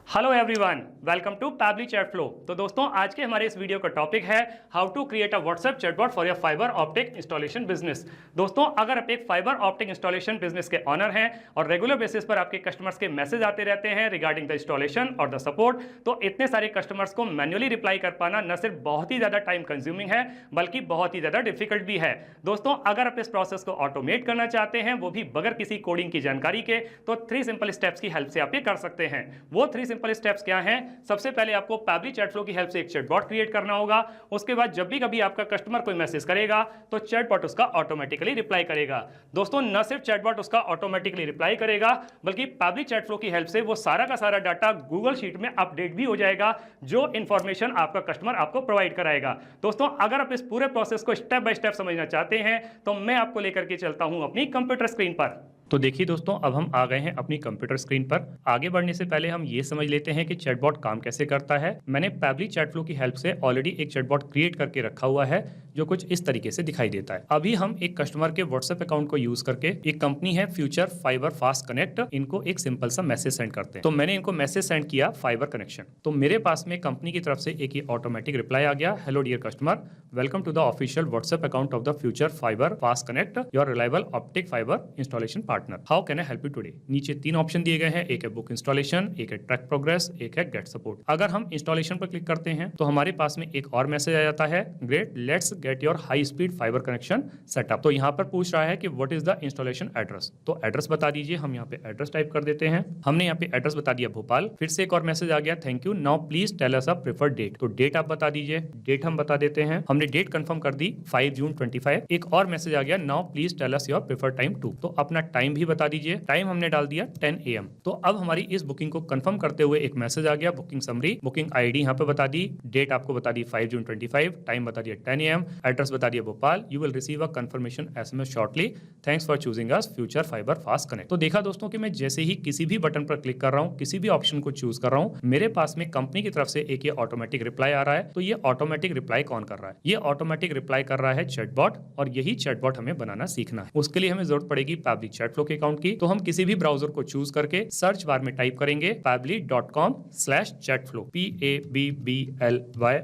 Hello everyone, welcome to Pabbly chat flow. तो दोस्तों, आज के हमारे इस वीडियो का टॉपिक है how to create a WhatsApp chatbot for your fibre optic installation business. दोस्तों, अगर आप एक फाइबर ऑप्टिक इंस्टॉलेशन बिजनेस के ऑनर हैं और रेगुलर बेसिस पर आपके कस्टमर्स के मैसेज आते रहते हैं रिगार्डिंग द इंस्टॉलेशन और द सपोर्ट, तो इतने सारे कस्टमर्स को मैन्युअली रिप्लाई कर पाना न सिर्फ बहुत ही ज्यादा टाइम कंज्यूमिंग है बल्कि बहुत ही ज्यादा डिफिकल्ट भी है। दोस्तों, अगर आप इस प्रोसेस को ऑटोमेट करना चाहते हैं, वो भी बगैर किसी कोडिंग की जानकारी के, तो 3 सिंपल स्टेप्स की हेल्प से आप ये कर सकते हैं। वो 3 सिंपल स्टेप्स क्या हैं? सबसे पहले आपको पैबली चैट फ्लो की हेल्प से एक चैटबॉट क्रिएट करना होगा। उसके बाद जब भी कभी आपका कस्टमर कोई मैसेज करेगा तो चैटबॉट उसका ऑटोमेटिकली रिप्लाई करेगा। दोस्तों, न सिर्फ चैटबॉट उसका ऑटोमेटिकली रिप्लाई करेगा बल्कि पैबली चैट फ्लो की हेल्प से वो सारा का सारा डाटा गूगल शीट में अपडेट भी हो जाएगा, जो इंफॉर्मेशन आपका कस्टमर आपको प्रोवाइड कराएगा। दोस्तों, अगर आप इस पूरे प्रोसेस को स्टेप बाय स्टेप समझना चाहते हैं तो मैं आपको लेकर के चलता हूं अपनी कंप्यूटर स्क्रीन पर। तो देखिए दोस्तों, अब हम आ गए हैं अपनी कंप्यूटर स्क्रीन पर। आगे बढ़ने से पहले हम ये समझ लेते हैं कि चैटबॉट काम कैसे करता है। मैंने पैबली चैट फ्लो की हेल्प से ऑलरेडी एक चैटबॉट क्रिएट करके रखा हुआ है जो कुछ इस तरीके से दिखाई देता है। अभी हम एक कस्टमर के व्हाट्सएप अकाउंट को यूज करके, एक कंपनी है फ्यूचर फाइबर फास्ट कनेक्ट, इनको एक सिंपल सा मैसेज सेंड करते हैं। तो मैंने इनको मैसेज सेंड किया फाइबर कनेक्शन। तो मेरे पास में कंपनी की तरफ से एक ऑटोमेटिक रिप्लाई आ गया, hello dear customer, welcome to the official WhatsApp account of the Future fibre fast Connect, your reliable optic fibre installation partner, how can I help you today. नीचे 3 ऑप्शन दिए गए हैं, एक है बुक इंस्टॉलेशन, एक है ट्रैक प्रोग्रेस, एक है गेट सपोर्ट। अगर हम इंस्टॉलेशन पर क्लिक करते हैं तो हमारे पास में एक और मैसेज आ जाता है, great, let's get your high speed fibre connection setup. तो यहाँ पर पूछ रहा है कि what is the installation address. तो एड्रेस बता दीजिए। हम यहाँ पे एड्रेस टाइप कर देते हैं। हमने यहाँ पे एड्रेस बता दिया भोपाल। फिर से एक और मैसेज आ गया, thank you, now please tell us a preferred date. तो डेट आप बता दीजिए। डेट हम बता देते हैं। हमने डेट कंफर्म कर दी 5 जून 25। एक और मैसेज आ गया, now please tell us your preferred time too. तो अपना टाइम भी बता दीजिए। टाइम हमने डाल दिया 10 AM। तो अब हमारी इस बुकिंग को कंफर्म करते हुए एक मैसेज आ गया, बुकिंग समरी, बुकिंग आईडी यहाँ पे बता दी, डेट आपको बता दी 5 जून 25, टाइम बता दिया 10 AM, एड्रेस बता दिया Bhopal, you will receive a confirmation SMS shortly, thanks for choosing us future fibre fast connect. तो देखा दोस्तों कि मैं जैसे ही किसी भी बटन पर क्लिक कर रहा हूँ, किसी भी ऑप्शन को चूज कर रहा हूँ, मेरे पास में कंपनी की तरफ से एक ये ऑटोमेटिक रिप्लाई आ रहा है। तो ये ऑटोमेटिक रिप्लाई कौन कर रहा है? ये ऑटोमेटिक रिप्लाई कर रहा है चैटबॉट, और यही चैटबॉट हमें बनाना सीखना है। उसके लिए हमें जरूरत पड़ेगी पैबली चैट फ्लो के अकाउंट की। तो हम किसी भी ब्राउजर को चूज करके सर्च बार में टाइप करेंगे pably.com/chatflow, pabby.com/chatflow।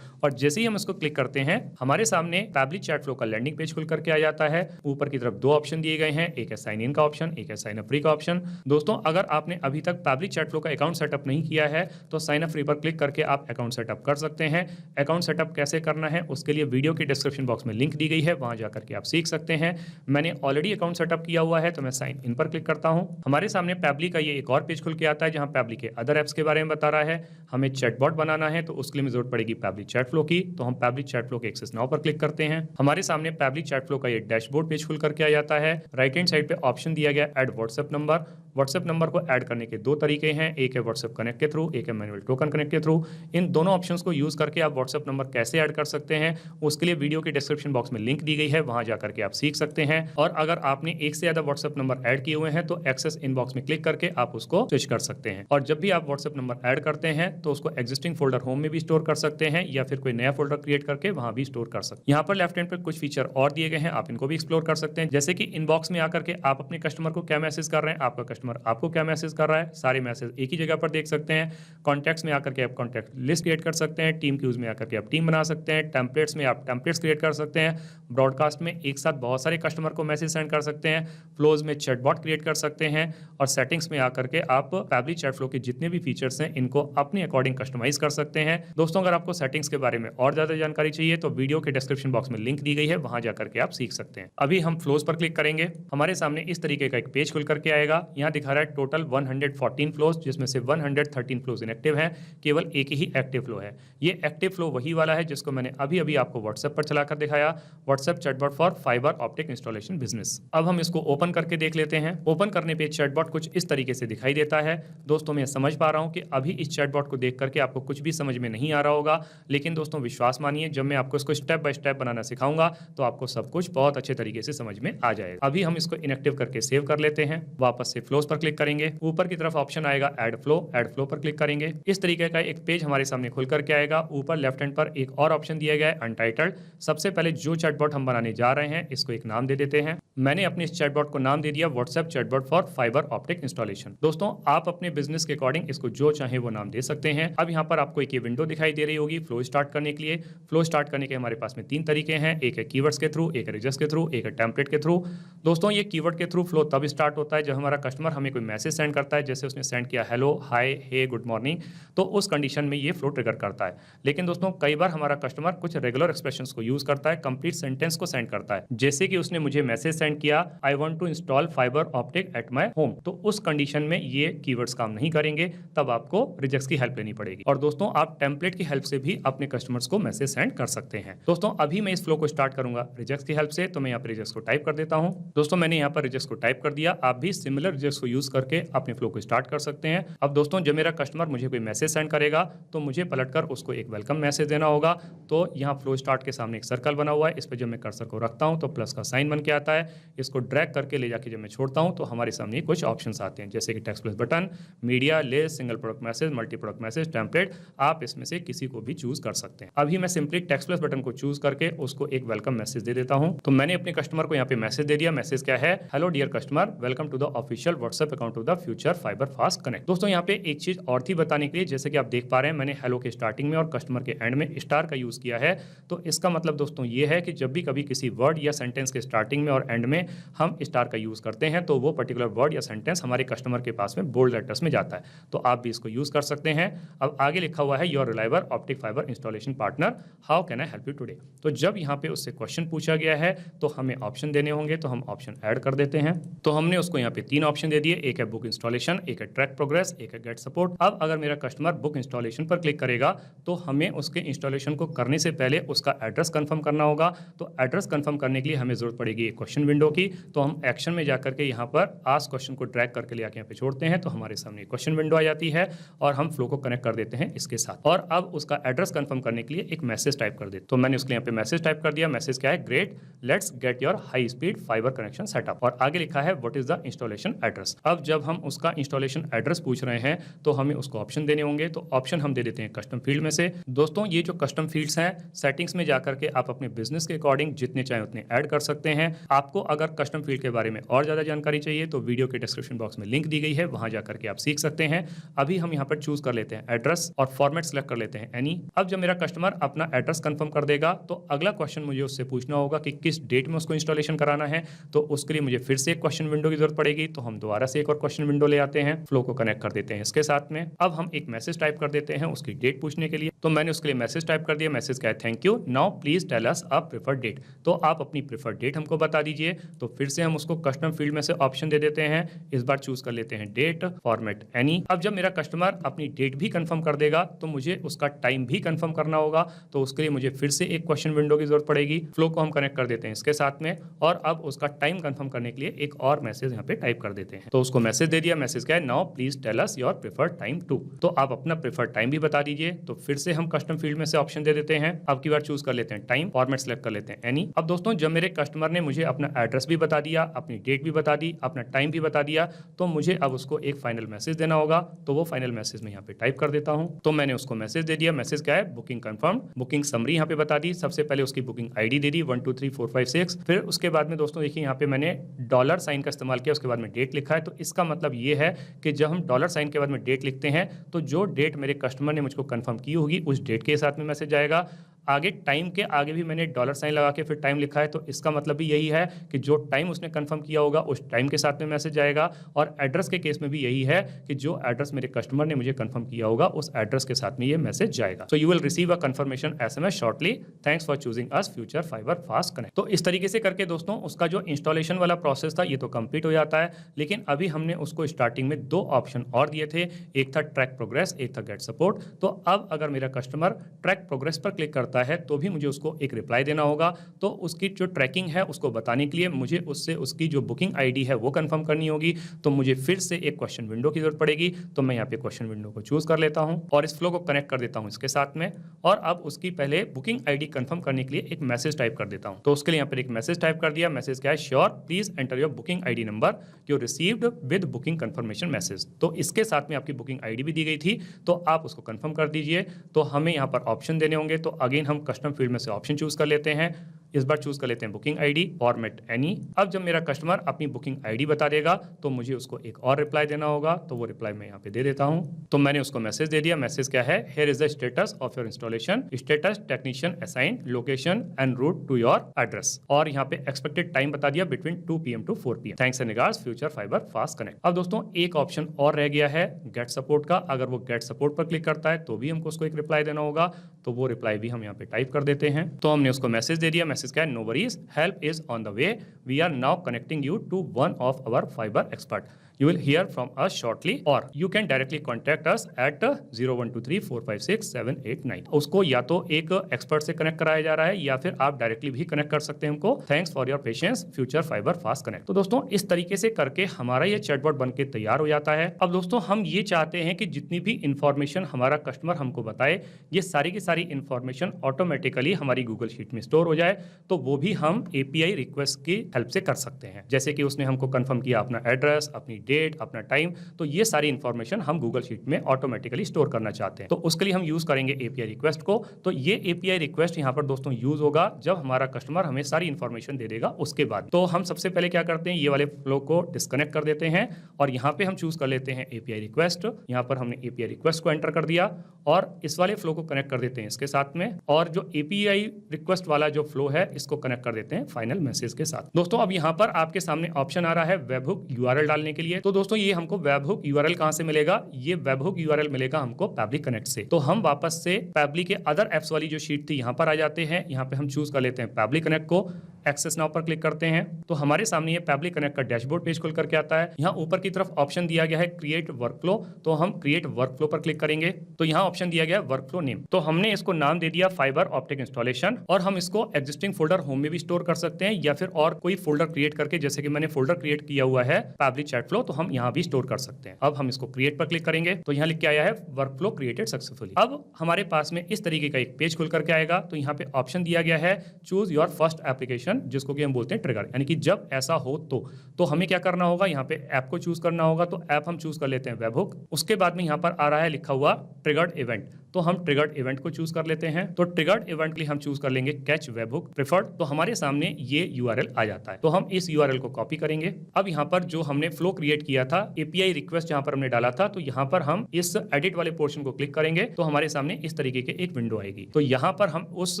और जैसे ही हम इसको क्लिक करते हैं, हमारे सामने पैबली चैट फ्लो का लैंडिंग पेज खुल करके आ जाता है। ऊपर की तरफ 2 ऑप्शन दिए गए हैं, एक है साइन इन का ऑप्शन, एक है साइन अप फ्री का ऑप्शन। दोस्तों, अगर आपने अभी तक पैबली चैट फ्लो का अकाउंट सेटअप नहीं किया है तो साइन अप फ्री पर क्लिक करके आप अकाउंट सेटअप कर सकते हैं। अकाउंट सेटअप कैसे करना है उसके लिए वीडियो के डिस्क्रिप्शन बॉक्स में लिंक दी गई है, वहां जाकर के आप सीख सकते हैं। मैंने ऑलरेडी अकाउंट सेटअप किया हुआ है तो मैं साइन इन पर क्लिक करता हूं। हमारे सामने पैबली का ये एक और पेज खुल के आता है जहां पैबली के अदर एप्स के बारे में बता रहा है। हमें चैटबॉट बनाना है तो उसके लिए जरूरत पड़ेगी पैबली चैट फ्लो की। तो हम पैबली चैट फ्लो के एक्सेस नाउ पर क्लिक करते हैं। हमारे सामने पैबली चैट फ्लो का ये डैशबोर्ड पेज खुल करके आ जाता है। राइट हैंड साइड पे ऑप्शन दिया गया add WhatsApp number. WhatsApp number को ऐड करने के 2 तरीके हैं, एक है व्हाट्सएप कनेक्ट के थ्रू, एक है मैनुअल टोकन कनेक्ट के थ्रू। इन दोनों ऑप्शंस को यूज करके आप व्हाट्सएप नंबर कैसे ऐड कर सकते हैं उसके लिए वीडियो के डिस्क्रिप्शन बॉक्स में लिंक दी गई है, वहां जाकर के आप सीख सकते हैं। और अगर आपने एक से ज्यादा व्हाट्सएप नंबर ऐड किए हुए हैं तो एक्सेस इनबॉक्स में क्लिक करके आप उसको स्विच कर सकते हैं। और जब भी आप व्हाट्सएप नंबर ऐड करते हैं तो उसको एग्जिस्टिंग फोल्डर होम में भी स्टोर कर सकते हैं या फिर कोई नया फोल्डर क्रिएट करके वहां भी स्टोर कर सकते हैं। यहाँ पर लेफ्ट हैंड पर कुछ फीचर और दिए गए हैं, आप इनको भी एक्सप्लोर कर सकते हैं। जैसे कि इनबॉक्स में आकर के आप अपने कस्टमर को क्या मैसेज कर रहे हैं, आपका कस्टमर आपको क्या मैसेज कर रहा है, सारे मैसेज एक ही जगह पर देख सकते हैं। कॉन्टैक्ट्स में आकर के आप कॉन्टैक्ट लिस्ट क्रिएट कर सकते हैं। टीम क्यूज में आकर के आप टीम बना सकते हैं। टेम्पलेट्स में आप टेम्पलेट्स क्रिएट कर सकते हैं। ब्रॉडकास्ट में एक साथ बहुत सारे कस्टमर को मैसेज सेंड कर सकते हैं। फ्लोज में चैटबॉट क्रिएट कर सकते हैं। और सेटिंग्स में आकर के आप पैबली चैट फ्लो के जितने भी फीचर्स हैं इनको अपने अकॉर्डिंग कस्टमाइज कर सकते हैं। दोस्तों, अगर आपको सेटिंग्स के बारे में और ज्यादा जानकारी चाहिए तो वीडियो के डिस्क्रिप्शन बॉक्स में लिंक दी गई है, वहां जाकर के आप सीख सकते हैं। अभी हम फ्लोज पर क्लिक करेंगे। हमारे सामने इस तरीके का एक पेज खुल करके आएगा। यहाँ दिखा रहा है टोटल 114 फ्लोज, जिसमें से 113 फ्लोज इनएक्टिव हैं, केवल एक ही एक्टिव फ्लो है। ये एक्टिव फ्लो वही वाला है जिसको मैंने अभी अभी आपको व्हाट्सएप पर चलाकर दिखाया, WhatsApp chatbot for fibre optic installation business. अब हम इसको ओपन करके देख लेते हैं। ओपन करने पे चैटबॉट कुछ इस तरीके से दिखाई देता है। दोस्तों, मैं समझ पा रहा हूं कि अभी इस चैटबॉट को देख करके आपको कुछ भी समझ में नहीं आ रहा होगा, लेकिन दोस्तों विश्वास मानिए, जब मैं आपको इसको स्टेप बाय स्टेप बनाना सिखाऊंगा तो आपको सब कुछ बहुत अच्छे तरीके से समझ में आ जाएगा। अभी हम इसको इनएक्टिव करके सेव कर लेते हैं। वापस से फ्लो फ्लोज पर क्लिक करेंगे, ऊपर की तरफ ऑप्शन आएगा ऐड फ्लो पर क्लिक करेंगे। इस तरीके का एक पेज हमारे सामने खुल करके आएगा। ऊपर लेफ्ट हैंड पर एक और ऑप्शन दिया गया है अनटाइटल्ड। सबसे पहले जो चैटबॉट हम बनाने जा रहे हैं इसको एक नाम दे देते हैं। मैंने अपने इस चैटबॉट को नाम दे दिया WhatsApp chatbot for fibre optic installation. दोस्तों आप अपने बिजनेस के अकॉर्डिंग इसको जो चाहे वो नाम दे सकते हैं। अब यहाँ पर आपको एक ये विंडो दिखाई दे रही होगी फ्लो स्टार्ट करने के लिए। फ्लो स्टार्ट करने के हमारे पास में 3 तरीके हैं, एक है कीवर्ड्स के थ्रू, एक है रिजल्ट्स के थ्रू, एक है टेम्पलेट के थ्रू। दोस्तों ये कीवर्ड के थ्रू फ्लो तब स्टार्ट होता है जब हमारा कस्टमर हमें कोई मैसेज सेंड करता है, जैसे उसने सेंड किया हेलो, हाय, हे, गुड मॉर्निंग, तो उस कंडीशन में ये फ्लो ट्रिगर करता है। लेकिन दोस्तों कई बार हमारा कस्टमर कुछ रेगुलर एक्सप्रेशंस को यूज करता है, कंप्लीट सेंटेंस को सेंड करता है, जैसे कि उसने मुझे मैसेज सेंड किया I want to install fibre optic at my home, तो उस कंडीशन में ये कीवर्ड्स काम नहीं करेंगे, तब आपको रिजल्ट्स की हेल्प लेनी पड़ेगी। और दोस्तों आप टेम्पलेट की हेल्प से भी अपने कस्टमर्स को मैसेज सेंड कर सकते हैं। दोस्तों अभी मैं इस फ्लो को स्टार्ट करूंगा रिजल्ट्स की हेल्प से, तो मैं यहाँ पर रिजल्ट्स को टाइप कर देता हूँ। दोस्तों मैंने यहाँ पर रिजल्ट्स को टाइप कर दिया। आप भी सिमिलर रिजल्ट्स को यूज करके अपने फ्लो को स्टार्ट कर सकते हैं। अब दोस्तों जब मेरा कस्टमर मुझे कोई मैसेज सेंड करेगा तो मुझे पलटकर उसको एक वेलकम मैसेज देना होगा। तो यहाँ फ्लो स्टार्ट के सामने एक सर्कल बना हुआ है, इस पर जब मैं कर्सर को रखता हूँ तो प्लस का साइन बन के आता है। इसको ड्रैग करके ले जाके जब मैं छोड़ता हूँ तो हमारे सामने कुछ ऑप्शंस आते हैं, जैसे कि text plus button, media, list, single product message, multi product message, template. आप इसमें से किसी को भी चूज कर सकते हैं। अभी मैं सिंपली टेक्स्ट प्लस बटन को चूज करके उसको एक वेलकम मैसेज दे देता हूं। तो मैंने अपने कस्टमर को यहाँ पे मैसेज दे दिया। मैसेज क्या है? Hello dear customer, welcome to the official WhatsApp account of the Future fibre fast Connect. दोस्तों यहाँ पे एक चीज और थी बताने के लिए, जैसे कि आप देख पा रहे हैं मैंने हेलो के स्टार्टिंग में और कस्टमर के एंड में स्टार का यूज किया है। तो इसका मतलब दोस्तों ये है कि जब भी कभी किसी वर्ड या सेंटेंस के स्टार्टिंग में और एंड में हम स्टार का यूज करते हैं तो वो पर्टिकुलर वर्ड या सेंटेंस हमारे कस्टमर के पास में बोल्ड लेटर्स में जाता है। तो आप भी इसको यूज कर सकते हैं। अब आगे लिखा हुआ है your reliable optic fibre installation partner, how can I help you today. तो जब यहाँ पे उससे क्वेश्चन पूछा गया है तो हमें ऑप्शन देने होंगे, तो हम ऑप्शन ऐड कर देते हैं। तो हमने उसको यहाँ पे 3 ऑप्शन दे दिए, एक है बुक इंस्टॉलेशन, एक है ट्रैक प्रोग्रेस, एक है गेट सपोर्ट। अब अगर मेरा कस्टमर बुक इंस्टॉलेशन पर क्लिक करेगा तो हमें उसके इंस्टॉलेशन को करने से पहले उसका एड्रेस कंफर्म करना होगा। तो एड्रेस कंफर्म करने के लिए हमें जरूरत पड़ेगी एक क्वेश्चन विंडो की। तो हम एक्शन में जाकर के यहाँ पर आस्क क्वेश्चन को ड्रैग करके ले आके यहाँ पे छोड़ते हैं, तो हमारे सामने क्वेश्चन विंडो आ जाती है और हम फ्लो को कनेक्ट कर देते हैं इसके साथ। और अब उसका एड्रेस कंफर्म करने के लिए एक मैसेज टाइप कर देते। तो मैंने उसके यहाँ पे मैसेज टाइप कर दिया। मैसेज क्या है? Great, let's get your high speed fibre connection setup. और आगे लिखा है what is the installation address. अब जब हम उसका इंस्टॉलेशन एड्रेस पूछ रहे हैं तो हमें उसको ऑप्शन देने होंगे। तो ऑप्शन हम दे देते हैं कस्टम फील्ड में से। दोस्तों ये जो कस्टम फील्ड्स हैं, सेटिंग्स में जाकर के आप अपने बिजनेस के अकॉर्डिंग जितने चाहे उतने ऐड कर सकते हैं। आपको अगर कस्टम फील्ड के बारे में और ज्यादा जानकारी चाहिए तो वीडियो के डिस्क्रिप्शन बॉक्स में लिंक दी गई है, वहां जाकर के आप सीख सकते हैं। अभी हम यहाँ पर चूज कर लेते हैं एड्रेस और फॉर्मेट सेलेक्ट कर लेते हैं एनी। अब जब मेरा कस्टमर अपना एड्रेस कंफर्म कर देगा तो अगला क्वेश्चन मुझे उससे पूछना होगा कि किस डेट में उसको इंस्टॉलेशन कराना है। तो उसके लिए मुझे फिर से एक क्वेश्चन विंडो की जरूरत पड़ेगी। तो हम दोबारा से एक और क्वेश्चन विंडो ले आते हैं, फ्लो को कनेक्ट कर देते हैं इसके साथ में। अब हम एक मैसेज टाइप कर देते हैं उसकी डेट पूछने के लिए। तो मैंने उसके लिए मैसेज टाइप कर दिया। मैसेज क्या है? Thank you, now please tell us a preferred date. तो आप अपनी प्रेफर्ड डेट हमको बता दीजिए। तो फिर से हम उसको कस्टम फील्ड में से ऑप्शन दे देते हैं। इस बार चूज कर लेते हैं डेट, फॉर्मेट एनी। अब जब मेरा कस्टमर अपनी डेट भी कंफर्म कर देगा तो मुझे उसका टाइम भी कंफर्म करना होगा। तो उसके लिए मुझे फिर से एक क्वेश्चन विंडो की जरूरत पड़ेगी। फ्लो को हम कनेक्ट कर देते हैं इसके साथ में और अब उसका टाइम कंफर्म करने के लिए एक और मैसेज यहाँ पे टाइप कर देते हैं। तो उसको मैसेज दे दिया। मैसेज क्या है? Now please tell us your preferred time too. तो आप अपना प्रेफर्ड टाइम भी बता दीजिए। तो फिर से हम कस्टम फील्ड में से ऑप्शन दे देते हैं। अब की बार चूज कर लेते हैं टाइम, फॉर्मेट सेलेक्ट कर लेते हैं एनी। अब दोस्तों जब मेरे कस्टमर ने मुझे अपना एड्रेस भी बता दिया, अपनी डेट भी बता दी, अपना टाइम भी बता दिया, तो मुझे अब उसको एक फाइनल मैसेज देना होगा। तो वो फाइनल मैसेज में यहाँ पे टाइप कर देता हूँ। तो मैंने उसको मैसेज दे दिया। मैसेज क्या है? Booking confirm. बुकिंग समरी यहाँ पे बता दी। सबसे पहले उसकी बुकिंग आईडी दे दी 1 2 3 4 5 6। फिर उसके बाद में दोस्तों देखिए यहाँ पे मैंने डॉलर साइन का इस्तेमाल किया, उसके बाद में डेट लिखा है। तो इसका मतलब ये है कि जब हम डॉलर साइन के बाद में डेट लिखते हैं तो जो डेट मेरे कस्टमर ने मुझको कंफर्म की होगी उस डेट के साथ में मैसेज आएगा। आगे टाइम के आगे भी मैंने डॉलर साइन लगा के फिर टाइम लिखा है। तो इसका मतलब भी यही है कि जो टाइम उसने कंफर्म किया होगा उस टाइम के साथ में मैसेज आएगा। और एड्रेस के केस में भी यही है कि जो एड्रेस मेरे कस्टमर ने मुझे कंफर्म किया होगा उस एड्रेस के साथ में ये मैसेज जाएगा। So you will receive a confirmation SMS shortly, thanks for choosing us future fibre fast connect. तो इस तरीके से करके दोस्तों उसका जो इंस्टॉलेशन वाला प्रोसेस था ये तो कंप्लीट हो जाता है। लेकिन अभी हमने उसको स्टार्टिंग में 2 ऑप्शन और दिए थे, एक था ट्रैक प्रोग्रेस, एक था गेट सपोर्ट। तो अब अगर मेरा कस्टमर ट्रैक प्रोग्रेस पर क्लिक करता करता है तो भी मुझे उसको एक रिप्लाई देना होगा। तो उसकी जो ट्रैकिंग है उसको बताने के लिए मुझे उससे उसकी जो बुकिंग आईडी है वो कंफर्म करनी होगी। तो मुझे फिर से एक क्वेश्चन विंडो की जरूरत पड़ेगी। तो मैं यहाँ पे क्वेश्चन विंडो को चूज कर लेता हूँ और इस फ्लो को कनेक्ट कर देता हूँ इसके साथ में। और अब उसकी पहले बुकिंग आईडी कंफर्म करने के लिए एक मैसेज टाइप कर देता हूँ। तो उसके लिए यहाँ पर एक मैसेज टाइप कर दिया। मैसेज क्या है, sure please enter your booking ID number you received with booking confirmation message. तो इसके साथ में आपकी बुकिंग आईडी भी दी गई थी, तो आप उसको कंफर्म कर दीजिए। तो हमें यहाँ पर ऑप्शन देने होंगे। तो अगेन हम कस्टम फील्ड में से ऑप्शन चूज कर लेते हैं। इस बार चूज कर लेते हैं बुकिंग आईडी फॉर्मेट एनी। अब जब मेरा कस्टमर अपनी बुकिंग आईडी बता देगा तो मुझे उसको एक और रिप्लाई देना होगा। तो वो रिप्लाई मैं यहाँ पे दे देता हूँ। तो मैंने उसको मैसेज दे दिया। मैसेज क्या है, here is the status of your installation, status technician assign, location and route to your address. और यहाँ पे एक्सपेक्टेड टाइम बता दिया between 2 PM to 4 PM। Thanks and regards future fibre fast connect. अब दोस्तों एक ऑप्शन और रह गया है गेट सपोर्ट का। अगर वो गेट सपोर्ट पर क्लिक करता है तो भी हमको उसको एक रिप्लाई देना होगा। तो वो रिप्लाई भी हम यहाँ पे टाइप कर देते हैं। तो हमने उसको मैसेज दे दिया। मैसेज क्या है, no worries, help is on the way, we are now connecting you to one of our fiber expert, you will hear from us shortly or you can directly contact us at 0123456789। उसको या तो एक expert से connect कराया जा रहा है या फिर आप डायरेक्टली भी कनेक्ट कर सकते हैं हमको। Thanks for your patience, future fibre fast connect. तो दोस्तों इस तरीके से करके हमारा ये चैटबॉट बनके तैयार हो जाता है। अब दोस्तों हम ये चाहते हैं कि जितनी भी इंफॉर्मेशन हमारा कस्टमर हमको बताए ये सारी की सारी इंफॉर्मेशन ऑटोमेटिकली हमारी गूगल शीट में स्टोर हो जाए। तो वो भी हम एपीआई रिक्वेस्ट की हेल्प से कर सकते हैं। जैसे कि उसने हमको कंफर्म किया अपना एड्रेस, अपनी डेट, अपना टाइम, तो ये सारी इंफॉर्मेशन हम गूगल शीट में ऑटोमेटिकली स्टोर करना चाहते हैं। तो उसके लिए हम यूज करेंगे एपीआई रिक्वेस्ट को। तो ये एपीआई रिक्वेस्ट यहाँ पर दोस्तों यूज होगा जब हमारा कस्टमर हमें सारी इंफॉर्मेशन दे देगा उसके बाद। तो हम सबसे पहले क्या करते हैं, ये वाले फ्लो को डिस्कनेक्ट कर देते हैं और यहाँ पे हम चूज कर लेते हैं एपीआई रिक्वेस्ट। यहाँ पर हमने एपीआई रिक्वेस्ट को एंटर कर दिया और इस वाले फ्लो को कनेक्ट कर देते हैं इसके साथ में। और जो एपीआई रिक्वेस्ट वाला जो फ्लो है इसको कनेक्ट कर देते हैं फाइनल मैसेज के साथ। दोस्तों अब यहाँ पर आपके सामने ऑप्शन आ रहा है वेबहुक यूआरएल डालने के लिए। तो दोस्तों ये हमको वेबहुक यूआरएल कहां से मिलेगा, ये वेबहुक यूआरएल मिलेगा हमको पैबली कनेक्ट से। तो हम वापस से पैबली के अदर एप्स वाली जो शीट थी यहाँ पर आ जाते हैं। यहाँ पे हम चूज कर लेते हैं पैबली कनेक्ट को, एक्सेस नाउ पर क्लिक करते हैं तो हमारे सामने ये पैबली कनेक्ट का डैशबोर्ड पेज खुल करके आता है। यहाँ ऊपर की तरफ ऑप्शन दिया गया है क्रिएट वर्कफ्लो, तो हम क्रिएट वर्कफ्लो पर क्लिक करेंगे। तो यहाँ ऑप्शन दिया गया है वर्कफ्लो नेम, तो हमने इसको नाम दे दिया फाइबर ऑप्टिक इंस्टॉलेशन। और हम इसको एग्जिस्टिंग फोल्डर होम में भी स्टोर कर सकते हैं या फिर और कोई फोल्डर क्रिएट करके, जैसे कि मैंने फोल्डर क्रिएट किया हुआ है पैबली चैट फ्लो, तो हम यहाँ भी स्टोर कर सकते हैं। अब हम इसको क्रिएट पर क्लिक करेंगे तो यहाँ लिख के आया है वर्कफ्लो क्रिएटेड सक्सेसफुली। अब हमारे पास में इस तरीके का एक पेज खुल करके आएगा। तो यहाँ पे ऑप्शन दिया गया है चूज योर फर्स्ट एप्लीकेशन, जिसको कि हम बोलते हैं ट्रिगर, यानी कि जब ऐसा हो तो हमें क्या करना होगा, यहाँ पे ऐप को चूज करना होगा। तो ऐप हम चूज कर लेते हैं वेबहुक। उसके बाद में यहाँ पर आ रहा है लिखा हुआ ट्रिगर्ड इवेंट, तो हम ट्रिगर्ड इवेंट को चूज कर लेते हैं। तो ट्रिगर्ड इवेंट के लिए हम चूज कर लेंगे कैच वेबहुक प्रेफर्ड। तो हमारे सामने ये यूआरएल आ जाता है। तो हम इस यूआरएल को कॉपी करेंगे। अब यहाँ पर जो हमने फ्लो क्रिएट किया था, एपीआई रिक्वेस्ट यहाँ पर हमने डाला था, तो यहाँ पर हम इस एडिट वाले पोर्शन को क्लिक करेंगे तो हमारे सामने इस तरीके के एक विंडो आएगी। तो यहाँ पर हम उस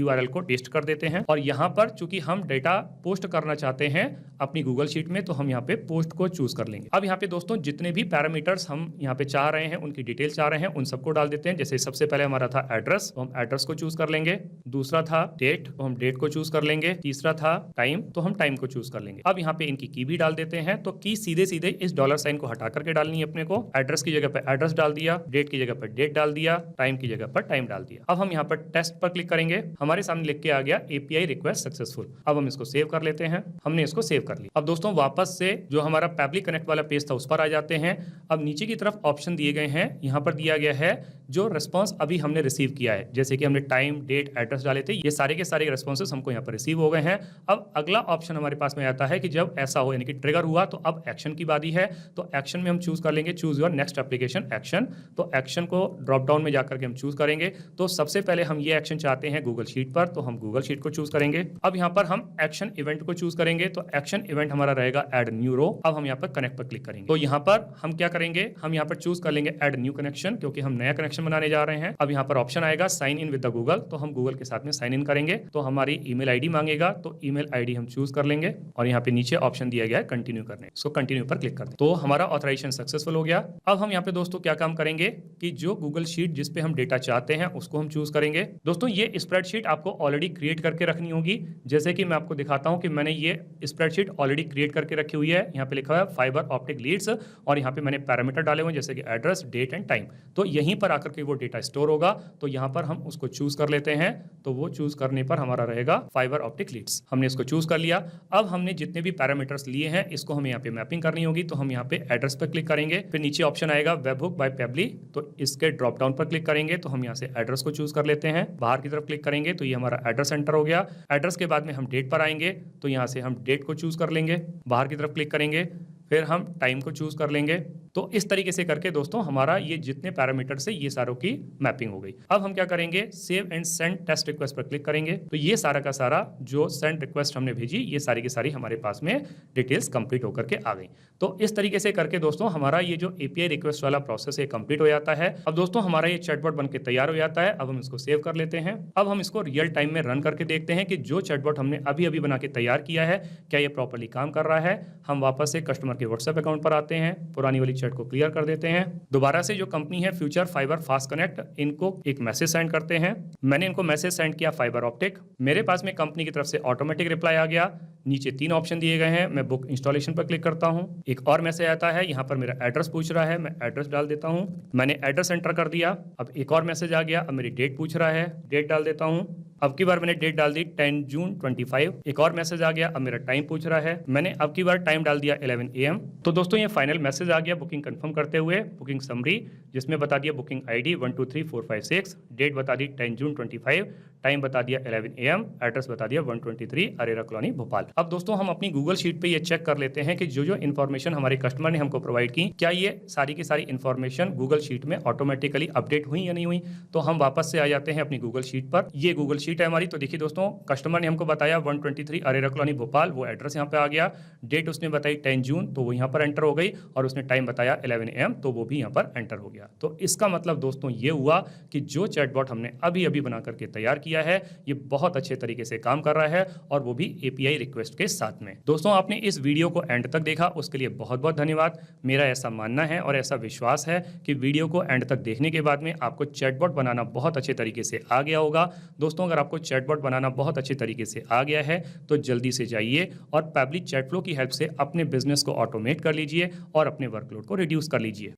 यूआरएल को पेस्ट कर देते हैं और यहाँ पर चूंकि हम डेटा पोस्ट करना चाहते हैं अपनी गूगल शीट में, तो हम यहाँ पे पोस्ट को चूज कर लेंगे। अब यहाँ पे दोस्तों जितने भी पैरामीटर्स हम यहाँ पे चाह रहे हैं, उनकी डिटेल चाह रहे हैं, उन सबको डाल देते हैं। जैसे सबसे पहले हमारा था एड्रेस, तो हम एड्रेस को चूज कर लेंगे। दूसरा था डेट, तो हम डेट को चूज कर लेंगे। तीसरा था टाइम, तो हम टाइम को चूज कर लेंगे। अब यहाँ पे इनकी की भी डाल देते हैं। तो की सीधे सीधे इस डॉलर साइन को हटा करके डालनी है अपने को। एड्रेस की जगह पर एड्रेस डाल दिया, डेट की जगह पर डेट डाल दिया, टाइम की जगह पर टाइम डाल दिया। अब हम यहाँ पर टेस्ट पर क्लिक करेंगे। हमारे सामने लिख के आ गया एपीआई रिक्वेस्ट सक्सेसफुल। अब हम इसको सेव कर लेते हैं। हमने इसको सेव कर लिया। अब दोस्तों वापस से जो हमारा पैबली कनेक्ट वाला पेज था उस पर आ जाते हैं। अब नीचे की तरफ ऑप्शन दिए गए हैं। यहाँ पर दिया गया है जो रिस्पांस अभी हमने रिसीव किया है, जैसे कि हमने टाइम, डेट, एड्रेस डाले थे, ये सारे के सारे रिस्पॉन्सेस हमको यहाँ पर रिसीव हो गए हैं। अब अगला ऑप्शन हमारे पास में आता है कि जब ऐसा हो, यानी कि ट्रिगर हुआ, तो अब एक्शन की बारी है। तो एक्शन में हम चूज कर लेंगे choose your next application action. तो एक्शन को ड्रॉप डाउन में जाकर के हम चूज करेंगे। तो सबसे पहले हम ये एक्शन चाहते हैं गूगल शीट पर, तो हम गूगल शीट को चूज करेंगे। अब यहाँ पर हम एक्शन इवेंट को चूज करेंगे। तो एक्शन इवेंट हमारा रहेगा ऐड न्यू रो। अब हम यहाँ पर कनेक्ट पर क्लिक करेंगे। तो यहाँ पर हम क्या करेंगे, हम यहाँ पर चूज कर लेंगे ऐड न्यू कनेक्शन, क्योंकि हम नया कनेक्शन बनाने जा रहे हैं। अब यहाँ पर ऑप्शन आएगा sign in with the Google, तो हम गूगल के साथ में साइन इन करेंगे। तो हमारी ईमेल आईडी मांगेगा, तो ईमेल आईडी हम चूज कर लेंगे और यहाँ पे नीचे ऑप्शन दिया गया है कंटिन्यू करने, सो कंटिन्यू पर क्लिक कर दें। तो हमारा ऑथराइजेशन सक्सेसफुल हो गया। अब हम यहाँ पे दोस्तों क्या काम करेंगे कि जो गूगल शीट जिस पे हम डेटा चाहते हैं उसको हम चूज करेंगे। दोस्तों ये स्प्रेडशीट आपको ऑलरेडी क्रिएट करके रखनी होगी। जैसे कि मैं आपको दिखाता हूँ कि मैंने ये स्प्रेडशीट ऑलरेडी क्रिएट करके रखी हुई है। यहाँ पे लिखा है फाइबर ऑप्टिक लीड्स और यहाँ पे मैंने पैरामीटर डाले हुए हैं जैसे कि एड्रेस, डेट एंड टाइम। तो यहीं पर आकर के वो डेटा स्टोर होगा, तो यहाँ पर हम उसको चूज कर लेते हैं। तो वो चूज करने पर हमारा रहेगा फाइबर ऑप्टिक लीड्स। हमने इसको चूज कर लिया। अब हमने जितने भी पैरामीटर्स लिए हैं इसको हमें यहाँ पे मैपिंग करनी होगी। तो हम यहाँ पे एड्रेस पर क्लिक करेंगे, फिर नीचे ऑप्शन आएगा वेबहुक बाय पेबली, तो इसके ड्रॉप डाउन पर क्लिक करेंगे। तो हम यहाँ से एड्रेस को चूज कर लेते हैं, बाहर की तरफ क्लिक करेंगे तो ये हमारा एड्रेस एंटर हो गया। एड्रेस के बाद में हम डेट पर आएंगे, तो यहाँ से हम डेट को चूज कर लेंगे, बाहर की तरफ क्लिक करेंगे, फिर हम टाइम को चूज कर लेंगे। तो इस तरीके से करके दोस्तों हमारा ये जितने पैरामीटर से ये सारों की मैपिंग हो गई। अब हम क्या करेंगे, save and send test request पर क्लिक करेंगे। तो ये सारा का सारा जो सेंड रिक्वेस्ट हमने भेजी, ये सारी की सारी हमारे पास में डिटेल्स कंप्लीट होकर के आ गई। तो इस तरीके से करके दोस्तों हमारा ये जो एपीआई रिक्वेस्ट वाला प्रोसेस है कंप्लीट हो जाता है। अब दोस्तों हमारा ये चैटबॉट बनके तैयार हो जाता है। अब हम इसको सेव कर लेते हैं। अब हम इसको रियल टाइम में रन करके देखते हैं कि जो चैटबॉट हमने अभी अभी बना के तैयार किया है क्या ये प्रॉपर्ली काम कर रहा है। हम वापस से कस्टमर के व्हाट्सएप अकाउंट पर आते हैं, पुरानी वाली चैट को क्लियर कर देते हैं। दोबारा से जो कंपनी है फ्यूचर फाइबर फास्ट कनेक्ट, इनको एक मैसेज सेंड करते हैं। मैंने इनको मैसेज सेंड किया फाइबर ऑप्टिक, मेरे पास में कंपनी की तरफ से ऑटोमेटिक रिप्लाई आ गया। नीचे 3 ऑप्शन दिए गए हैं, मैं बुक इंस्टॉलेशन पर क्लिक करता हूं। एक और मैसेज आता है, यहाँ पर मेरा एड्रेस पूछ रहा है, मैं एड्रेस डाल देता हूं। मैंने एड्रेस एंटर कर दिया। अब एक और मैसेज आ गया, अब मेरी डेट पूछ रहा है, डेट डाल देता हूं। अब की बार मैंने डेट डाल दी 10 जून 25। एक और मैसेज आ गया, अब मेरा टाइम पूछ रहा है, मैंने अब की बार टाइम डाल दिया 11 AM। तो दोस्तों ये फाइनल मैसेज आ गया बुकिंग कंफर्म करते हुए, बुकिंग समरी, जिसमें बता दिया बुकिंग आईडी 123456, डेट बता दी 10 जून 25, टाइम बता दिया 11 AM, एड्रेस बता दिया 123 अरेरा कॉलोनी भोपाल। अब दोस्तों हम अपनी गूगल शीट पे ये चेक कर लेते हैं कि जो जो इन्फॉर्मेशन हमारे कस्टमर ने हमको प्रोवाइड की, क्या ये सारी की सारी इन्फॉर्मेशन गूगल शीट में ऑटोमेटिकली अपडेट हुई या नहीं हुई। तो हम वापस से आ जाते हैं अपनी गूगल शीट पर। ये गूगल शीट है हमारी। तो देखिए दोस्तों कस्टमर ने हमको बताया 123 अरेरा कॉलोनी भोपाल, वो एड्रेस यहाँ पे आ गया। डेट उसने बताई 10 जून, तो वो यहाँ पर एंटर हो गई, और उसने टाइम बताया 11 AM, तो वो भी यहाँ पर एंटर हो गया। तो इसका मतलब दोस्तों ये हुआ कि जो चैटबॉट हमने अभी अभी बना करके तैयार किया है ये बहुत अच्छे तरीके से काम कर रहा है, और वो भी एपीआई रिक्वेस्ट के साथ में। दोस्तों आपने इस वीडियो को एंड तक देखा, उसके लिए बहुत बहुत धन्यवाद। मेरा ऐसा मानना है और ऐसा विश्वास है कि वीडियो को एंड तक देखने के बाद में आपको चैटबॉट बनाना बहुत अच्छे तरीके से आ गया होगा। दोस्तों अगर आपको चैटबॉट बनाना बहुत अच्छे तरीके से आ गया है तो जल्दी से जाइए और पैबली चैटफ्लो की हेल्प से अपने बिजनेस को ऑटोमेट कर लीजिए और अपने वर्कलोड को रिड्यूस कर लीजिए।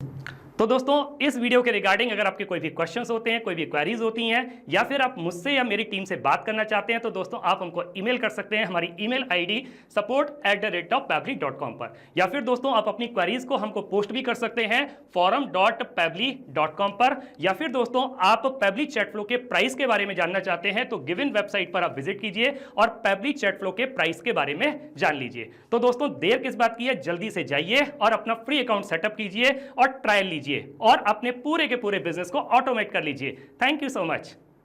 तो दोस्तों इस वीडियो के रिगार्डिंग अगर आपके कोई भी क्वेश्चंस होते हैं, कोई भी क्वेरीज होती हैं, या फिर आप मुझसे या मेरी टीम से बात करना चाहते हैं, तो दोस्तों आप हमको ईमेल कर सकते हैं हमारी ईमेल आईडी support@pebly.com पर, या फिर दोस्तों आप अपनी क्वेरीज को हमको पोस्ट भी कर सकते हैं forum.pebly.com पर, या फिर दोस्तों आप पेबली चैटफ्लो के प्राइस के बारे में जानना चाहते हैं तो गिवन वेबसाइट पर आप विजिट कीजिए और पेबली चैटफ्लो के प्राइस के बारे में जान लीजिए। तो दोस्तों देर किस बात की है, जल्दी से जाइए और अपना फ्री अकाउंट सेटअप कीजिए और ट्रायल लीजिए और अपने पूरे के पूरे बिजनेस को ऑटोमेट कर लीजिए। Thank you so much.